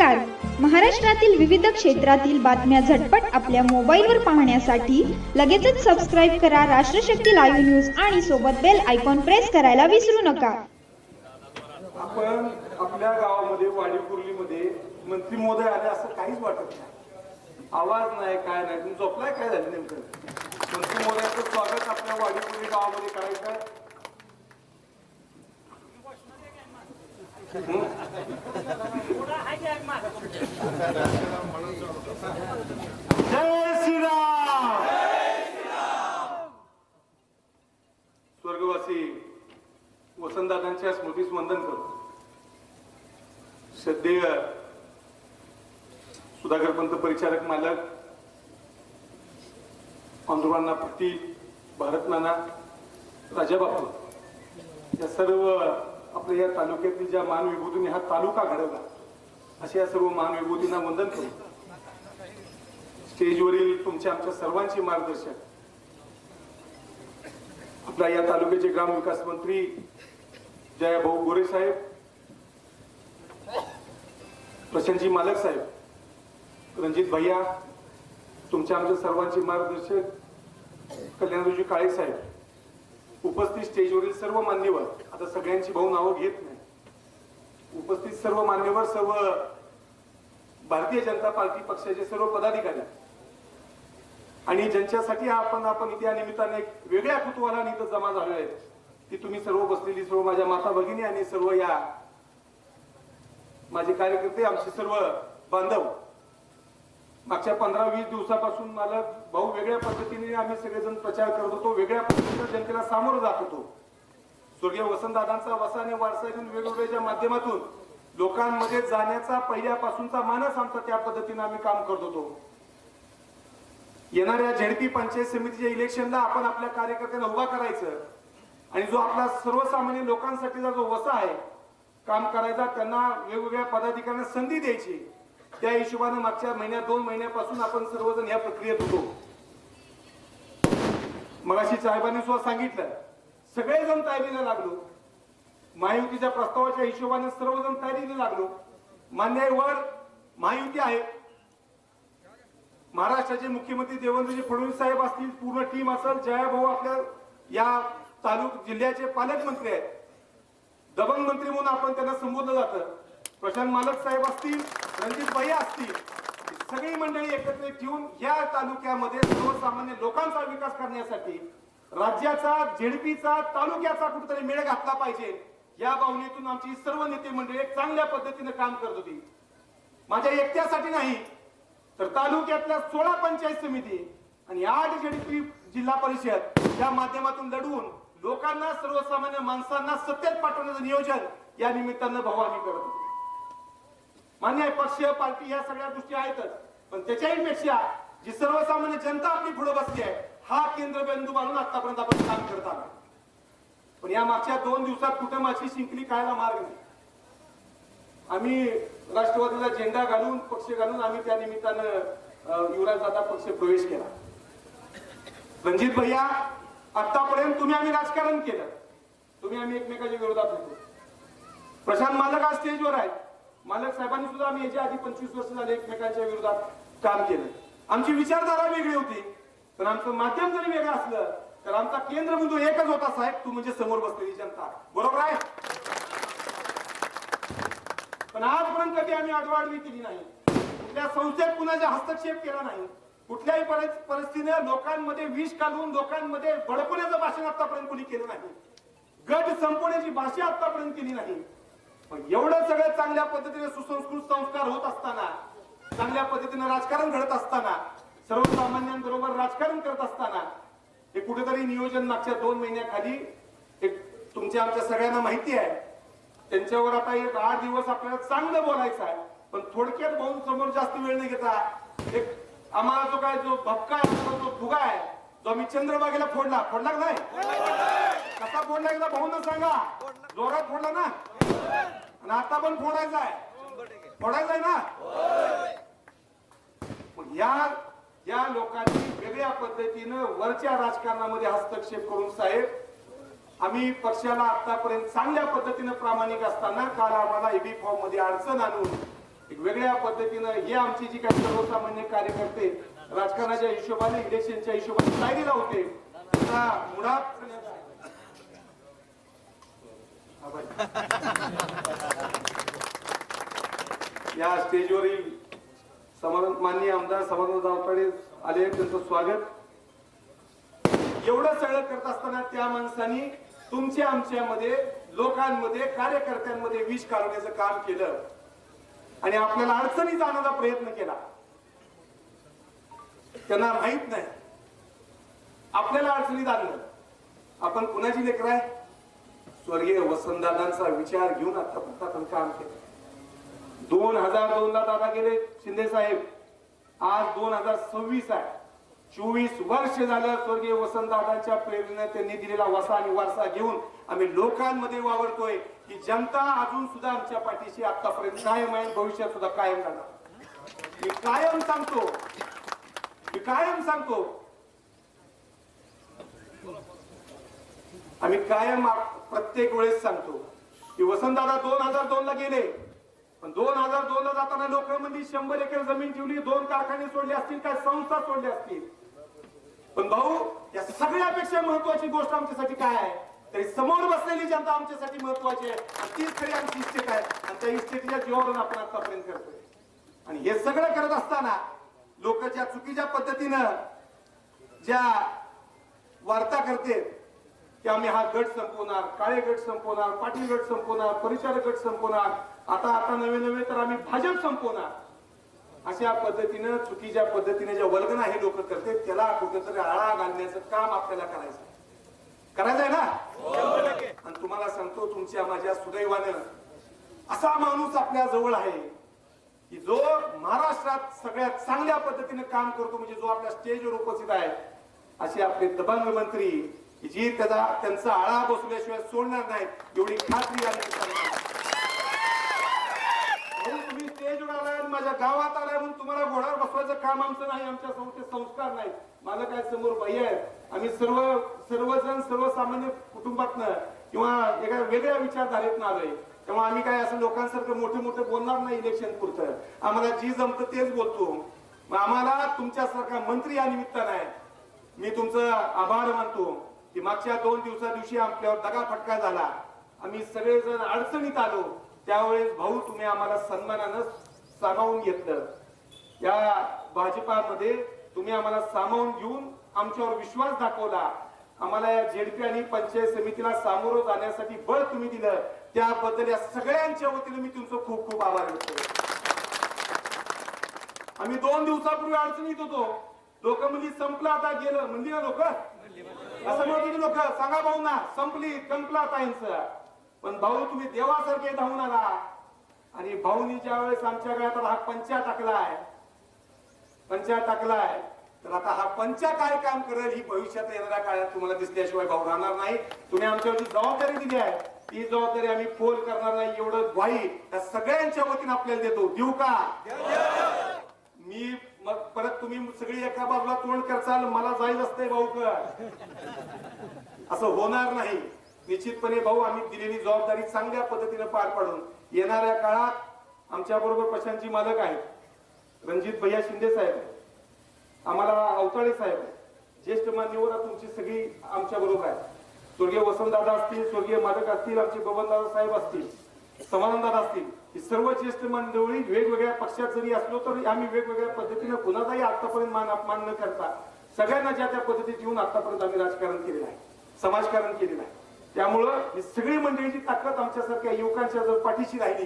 नमस्कार. महाराष्ट्रातील विविध क्षेत्रातील बातम्या झटपट आपल्या मोबाईलवर पाहण्यासाठी लगेचच सबस्क्राईब करा राष्ट्रशक्ती लाईव्ह न्यूज आणि सोबत बेल आयकॉन प्रेस करायला विसरू नका. आपण आपल्या गावामध्ये वाडीकुर्लीमध्ये मंत्री महोदय आले असं काहीच वाटत नाही. आवाज नाही, काय नाही. तुम्ही झोपलाय, काय झालं नेमकं? मंत्री महोदयाचं स्वागत आपल्या वाडीकुर्ली गावामध्ये करायचं. जय श्रीराम. स्वर्गवासी वसंतदादांच्या स्मृतीस वंदन करतो. श्रद्धेय सुधाकर पंत परिचारक मालक, पांडुरंगा पाटील, भारत नाना, राजा बापू या सर्व आपल्या या तालुक्यातील ज्या मानविभूतीने हा तालुका घडवला अशा या सर्व मानविभूतींना वंदन करू. स्टेजवरील तुमच्या आमच्या सर्वांचे मार्गदर्शक आपल्या या तालुक्याचे ग्राम विकास मंत्री जयाभाऊ गोरे साहेब, प्रशांतजी मालक साहेब, रणजित भैया, तुमच्या आमच्या सर्वांचे मार्गदर्शक कल्याणरावजी काळे साहेब, उपस्थित स्टेजवरील सर्व मान्यवर, आता सगळ्यांची भाऊ नावं घेत नाही, उपस्थित सर्व मान्यवर, सर्व भारतीय जनता पार्टी पक्षाचे सर्व पदाधिकारी आणि ज्यांच्यासाठी आपण इथे या निमित्ताने एक वेगळ्या कुतूहलाने इथं जमा झालो आहे ती तुम्ही सर्व बसलेली सर्व माझ्या माता भगिनी आणि सर्व या माझे कार्यकर्ते, आमचे सर्व बांधव. मागच्या 15-20 दिवसापासून मला भाऊ वेगळ्या पद्धतीने आम्ही सगळेजण प्रचार करत होतो, वेगळ्या पद्धतीने जनतेला सामोरं जात होतो. स्वर्गीय वसंतदादांचा वसा आणि वारसा घेऊन वेगवेगळ्या माध्यमातून लोकांमध्ये जाण्याचा पहिल्यापासूनचा मानस आमचा त्या पद्धतीने आम्ही काम करत होतो. येणाऱ्या झेडपी पंचायत समितीच्या इलेक्शनला आपण आपल्या कार्यकर्त्यांना उभा करायचं आणि जो आपला सर्वसामान्य लोकांसाठीचा जो वसा आहे काम करायचा, त्यांना वेगवेगळ्या पदाधिकाऱ्यांना संधी द्यायची. त्या हिशोबाने मागच्या महिन्यात 2 महिन्यापासून आपण सर्वजण या प्रक्रियेत होतो. मगाशी साहेबांनी सुद्धा सांगितलं, सगळेजण तयारीला लागलो. महायुतीच्या प्रस्तावाच्या हिशोबाने सर्वजण तयारीला लागलो. मान्य वर महायुती आहे. महाराष्ट्राचे मुख्यमंत्री देवेंद्रजी फडणवीस साहेब असतील, पूर्ण टीम असेल, जयाभाऊ आपल्या या जिल्ह्याचे पालकमंत्री आहेत, दबंग मंत्री म्हणून आपण त्यांना संबोधलं जातं, प्रशांत मालक साहेब असतील, रणजित भैया असतील, सगळी मंडळी एकत्रित ठेवून या तालुक्यामध्ये सर्वसामान्य लोकांचा विकास करण्यासाठी राज्याचा, झेडपीचा, तालुक्याचा कुठेतरी मेळ घातला पाहिजे या भावनेतून आमची सर्व नेते मंडळी एक चांगल्या पद्धतीने काम करत होती. माझ्या एकट्यासाठी नाही तर तालुक्यातल्या 16 पंचायत समिती आणि 8 झेडपी जिल्हा परिषद या माध्यमातून लढवून लोकांना, सर्वसामान्य माणसांना सत्तेत पाठवण्याचं नियोजन या निमित्तानं भाऊ आम्ही करत होतो. मान्य आहे, पक्ष, पार्टी या सगळ्या गोष्टी आहेतच, पण त्याच्याही पेक्षा जी सर्वसामान्य जनता आपली पुढे बसली आहे हा केंद्रबिंदू मानून आतापर्यंत आपण काम करत आहोत. पण या मागच्या 2 दिवसात कुठे माझी शिंकली खायला मार्ग नाही. आम्ही राष्ट्रवादीला झेंडा घालून, पक्ष घालून आम्ही त्या निमित्तानं युवराजदादा पक्ष प्रवेश केला. रणजित भैया, आतापर्यंत तुम्ही आम्ही राजकारण केलं, आम्ही एकमेकांच्या विरोधात होतो. प्रशांत मालक आज स्टेजवर आहेत. मालक साहेबांनी सुद्धा आम्ही याच्या आधी 25 वर्ष झाले एकमेकांच्या विरोधात काम केलं. आमची विचारधारा वेगळी होती, पण आमचं माध्यम जरी वेगळं असलं तर आमचा केंद्रबिंदू एकच होता, साहेब, तू म्हणजे समोर बसलेली जनता. बरोबर आहे? पण आजपर्यंत कधी आम्ही आडवाडवी केली नाही, कुठल्या संस्थेत कुणाचा हस्तक्षेप केला नाही, कुठल्याही परिस्थितीने लोकांमध्ये विष घालून, लोकांमध्ये बडकवण्याचं भाषण आतापर्यंत कोणी केलं नाही, गट संपवण्याची भाषा आतापर्यंत केली नाही. पण एवढं सगळं चांगल्या पद्धतीने सुसंस्कृत संस्कार होत असताना, चांगल्या पद्धतीने राजकारण घडत असताना, सर्वसामान्यांबरोबर राजकारण करत असताना हे कुठेतरी नियोजन मागच्या 2 महिन्याखाली एक तुमच्या आमच्या सगळ्यांना माहिती आहे. त्यांच्यावर आता एक 8 दिवस आपल्याला चांगलं बोलायचं आहे, पण थोडक्यात भाऊ समोर जास्त वेळ न घेता एक आम्हाला जो भपका आहे, जो फुगा आहे, जो आम्ही चंद्रबागेला फोडला नाही, कसा फोडला एकदा भाऊन सांगा. जोरात फोडला ना, आणि आता पण फोडायचा आहे ना. या लोकांनी वेगळ्या पद्धतीनं वरच्या राजकारणामध्ये हस्तक्षेप करून, साहेब, आम्ही पक्षाला आतापर्यंत चांगल्या पद्धतीने प्रामाणिक असताना काल आम्हाला एबी फॉर्म मध्ये अडचण आणून एक वेगळ्या पद्धतीनं हे आमची जी काही सर्वसामान्य कार्यकर्ते राजकारणाच्या हिशोबाने इलेक्शनच्या हिशोबाने तयारीला होते त्याचा मुळात या स्टेजवरील माननीय आमदार समाधान जावताडे आले, त्यांचं स्वागत. एवढं सगळं करत असताना त्या माणसांनी तुमच्या आमच्यामध्ये लोकांमध्ये कार्यकर्त्यांमध्ये विष काढण्याचं काम केलं आणि आपल्याला अडचणी जाण्याचा प्रयत्न केला. त्यांना माहित नाही आपल्याला अडचणीत आणलं. आपण कुणाची लेकर आहे? स्वर्गीय वसंतदादांचा विचार घेऊन आतापर्यंत आपण काम केलं. 2002 ला दादा गेले शिंदे साहेब, आज 2026 आहे. 24 वर्ष झालं स्वर्गीय वसंतदादांच्या प्रेरणेने त्यांनी दिलेला वसा आणि वारसा घेऊन आम्ही लोकांमध्ये वावरतोय की जनता अजून सुद्धा आमच्या पाठीशी आतापर्यंत कायम आहे, भविष्यात सुद्धा कायम राहणार. मी कायम सांगतो आम्ही कायम प्रत्येक वेळेस सांगतो की वसंतदादा 2002 ला गेले, पण 2002 ला जाताना लोक म्हणजे 100 एकर जमीन ठेवली, 2 कारखाने सोडले असतील, काय संस्था सोडल्या असतील. पण भाऊ, या सगळ्यापेक्षा महत्वाची गोष्ट आमच्यासाठी काय आहे? तरी समोर बसलेली जनता आमच्यासाठी महत्वाची आहे. तीच खरी आमची इस्टेट आहे आणि त्या इस्टेटच्या जीवावरून आपण आतापर्यंत करतोय. आणि हे सगळं करत असताना लोक ज्या चुकीच्या पद्धतीनं ज्या वार्ता करते की आम्ही हा गट संपवणार, काळे गट संपवणार, पाटील गट संपवणार, परिचारक गट संपवणार, आता नवे तर आम्ही भाजप संपवणार, अशा पद्धतीनं चुकीच्या पद्धतीने ज्या वल्गना हे लोक करते त्याला कुठेतरी आळा घालण्याचं काम आपल्याला करायचंय ना. आणि तुम्हाला सांगतो, तुमच्या माझ्या सुदैवानं असा माणूस आपल्या जवळ आहे की जो महाराष्ट्रात सगळ्यात चांगल्या पद्धतीने काम करतो, म्हणजे जो आपल्या स्टेजवर उपस्थित आहे, असे आपले दबंग मंत्री जी त्यांचा आळा बसल्याशिवाय सोडणार नाहीत, एवढी खात्री आहे. तुम्ही स्टेजवर आलाय, माझ्या गावात आलाय म्हणून तुम्हाला घोड्यावर बसवायचं काम आमचं नाही, आमच्या संस्कार नाही. मला काय समोर बाई आहे, आम्ही सर्वजण सर्वसामान्य कुटुंबातनं किंवा एका वेगळ्या विचारधारेतून आलोय, तेव्हा आम्ही काय असं लोकांसारखं मोठे बोलणार नाही इलेक्शन पुरतं. आम्हाला जी जमतं तेच बोलतो. आम्हाला तुमच्यासारखा मंत्री या निमित्तानं आहे. मी तुमचं आभार मानतो की मागच्या 2 दिवशी आपल्यावर दगाफटका झाला, आम्ही सगळेजण अडचणीत आलो, त्यावेळेस भाऊ तुम्ही आम्हाला सन्मानानं सामावून घेतलं. या भाजपामध्ये तुम्ही आम्हाला सामावून घेऊन आमच्यावर विश्वास दाखवला. आम्हाला या जेडपी आणि पंचायत समितीला सामोरं जाण्यासाठी बळ तुम्ही दिलं, त्याबद्दल या सगळ्यांच्या वतीने मी तुमचं खूप खूप आभार व्यक्त करतो. आम्ही 2 दिवसापूर्वी अडचणीत होतो, लोक म्हणजे संपलं आता गेलं म्हणजे ना, लोक असं म्हणते लोक, सांगा भाऊ ना संपलं आता यांचं. पण भाऊ तुम्ही देवासारखे धावून आला आणि भाऊनी ज्या वेळेस आमच्या गळ्यात हा पंचा टाकलाय, तर आता हा पंचा काय काम करेल ही भविष्यात येणाऱ्या काळात तुम्हाला दिसल्याशिवाय भाऊ राहणार नाही. तुम्ही आमच्यावरची जबाबदारी दिली आहे, ती जबाबदारी आम्ही फोल करणार नाही, एवढं ग्वाही त्या सगळ्यांच्या वतीने आपल्याला देऊ का? मी मग परत तुम्ही सगळी एका बाजूला तोंड करचाल, मला जायचं असतंय भाऊ का, असं होणार नाही. निश्चितपणे भाऊ आम्ही दिलेली जबाबदारी चांगल्या पद्धतीने पार पाडून येणाऱ्या काळात आमच्या बरोबर प्रशांतजी मालक आहेत, रणजित भैया शिंदे साहेब, आम्हाला अवताळे साहेब, ज्येष्ठ मान्यवर तुमची सगळी आमच्या बरोबर आहे. स्वर्गीय वसंतदादा असतील, स्वर्गीय मालक असतील, आमचे बबनदादा साहेब असतील, समाधानदादा असतील, ही सर्व ज्येष्ठ मंडळी वेगवेगळ्या पक्षात जरी असलो तरी आम्ही वेगवेगळ्या पद्धतीने कुणाचाही आतापर्यंत मान अपमान न करता सगळ्यांना ज्या त्या पद्धतीत येऊन आतापर्यंत आम्ही राजकारण केलेलं आहे, समाजकारण केलेलं आहे. त्यामुळं ही सगळी मंडळीची ताकद आमच्यासारख्या युवकांच्या जर पाठीशी राहिली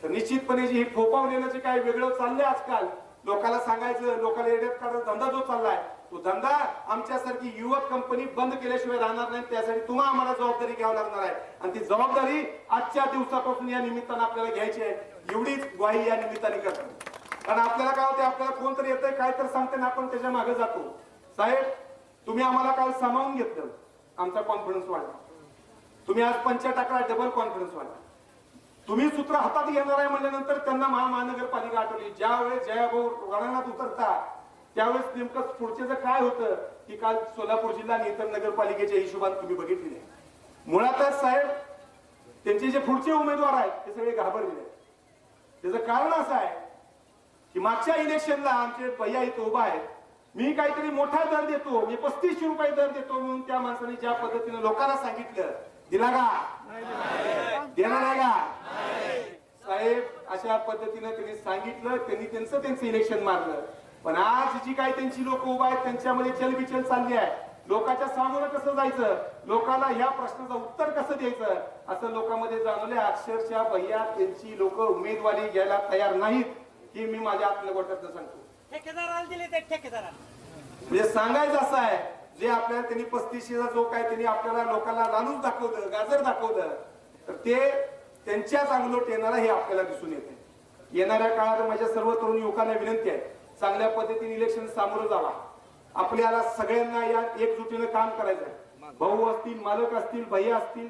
तर निश्चितपणे जी फोपावलेलं जे काय वेगळं चाललंय आजकाल, लोकांना सांगायचं, लोकांना एड्यात काढायचा धंदा जो चाललाय, तो धंदा आमच्यासारखी युवक कंपनी बंद केल्याशिवाय राहणार नाही. त्यासाठी तुम्हाला आम्हाला जबाबदारी घ्यावी लागणार आहे आणि ती जबाबदारी आजच्या दिवसापासून या निमित्तानं आपल्याला घ्यायची आहे, एवढीच ग्वाही या निमित्ताने करतो. कारण आपल्याला काय होते, आपल्याला कोणतरी येतंय काय तर सांगते ना, आपण त्याच्या मागे जातो. साहेब तुम्ही आम्हाला काल सामावून घेतलं, आमचा कॉन्फिडन्स वाढला. तुम्ही आज पंचा टाकला, डबल कॉन्फिडन्स वाढला. तुम्ही सूत्र हातात घेणार आहे म्हणल्यानंतर त्यांना महानगरपालिका आठवली. ज्यावेळेस जयाभाऊ रणांगणात उतरता त्यावेळेस नेमकं पुढचे काय होतं की काल सोलापूर जिल्हा आणि इतर नगरपालिकेच्या हिशोबात तुम्ही बघितलेले. मुळातच साहेब त्यांचे जे पुढचे उमेदवार आहेत ते सगळे घाबरलेले आहेत. त्याचं कारण असं आहे की मागच्या इलेक्शनला आमचे भैया इथं उभा आहे, मी काहीतरी मोठा दर देतो, मी 3500 रुपये दर देतो म्हणून त्या माणसाने ज्या पद्धतीने लोकांना सांगितलं, दिला का? देणार आहे का? साहेब अशा पद्धतीने त्यांनी सांगितलं, त्यांनी त्यांचं इलेक्शन मारलं. पण आज जी काही त्यांची लोक उभा आहेत त्यांच्यामध्ये चलबिचल चालली आहे. लोकांच्या सामोरं कसं जायचं, लोकांना ह्या प्रश्नाचं उत्तर कसं द्यायचं असं लोकांमध्ये जाणवले. अक्षरशः भैया त्यांची लोक उमेदवारी घ्यायला तयार नाहीत, ही मी माझ्या आत्मगोष्ठातनं सांगतो. ठेकेदाराला दिले ते ठेकेदाराला म्हणजे सांगायचं असं आहे, जे आपल्याला त्यांनी 3500 जो काय त्यांनी आपल्याला लोकांना लालूच दाखवलं, गाजर दाखवलं, तर ते त्यांच्याच अंगलोट येणारा हे आपल्याला दिसून येते. येणाऱ्या काळात माझ्या सर्व तरुण युवकांना विनंती आहे, चांगल्या पद्धतीने इलेक्शन सामोरं जावा. आपल्याला सगळ्यांना या एकजुटीनं काम करायचं आहे. भाऊ असतील, मालक असतील, भैया असतील,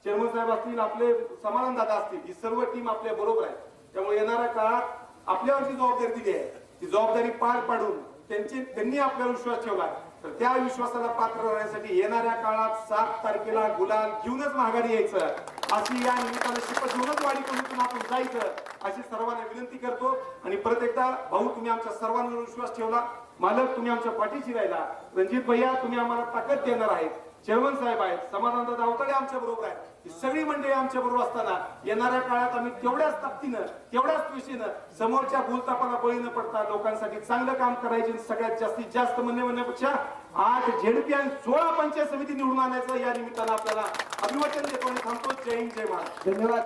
चेअरमन साहेब असतील, आपले समाधान दादा असतील, ही सर्व टीम आपल्या बरोबर आहे. त्यामुळे येणाऱ्या काळात आपल्यावरची जबाबदारी दिली आहे, ती जबाबदारी पार पाडून त्यांनी आपल्यावर विश्वास ठेवला, तर त्या विश्वासाला पात्र राहण्यासाठी येणाऱ्या काळात 7 तारखेला गुलाल घेऊनच माघारी यायचं, अशी या निमित्तानं शपथ घेऊनच वाडी कमिटीतून आपण जायचं अशी सर्वांना विनंती करतो. आणि परत एकदा भाऊ, तुम्ही आमच्या सर्वांवर विश्वास ठेवला, मालक तुम्ही आमच्या पाठीशी राहिला, रणजित भैया तुम्ही आम्हाला ताकद देणार आहेत, चेअरमन साहेब आहेत, समाधानदादा अवतडे आमच्या बरोबर आहेत, ही सगळी मंडळी आमच्या बरोबर असताना येणाऱ्या काळात आम्ही तेवढ्याच ताकदीनं, तेवढ्याच त्वशेनं, समोरच्या भूलतापाला बळी न पडता लोकांसाठी चांगलं काम करायचे. सगळ्यात जास्तीत जास्त म्हणण्यापेक्षा 8 झेडपी आणि 16 पंचायत समिती निवडून आणायचं या निमित्तानं आपल्याला अभिवादन देतो आणि थांबतो. जय हिंद, जय महाराष्ट्र. धन्यवाद.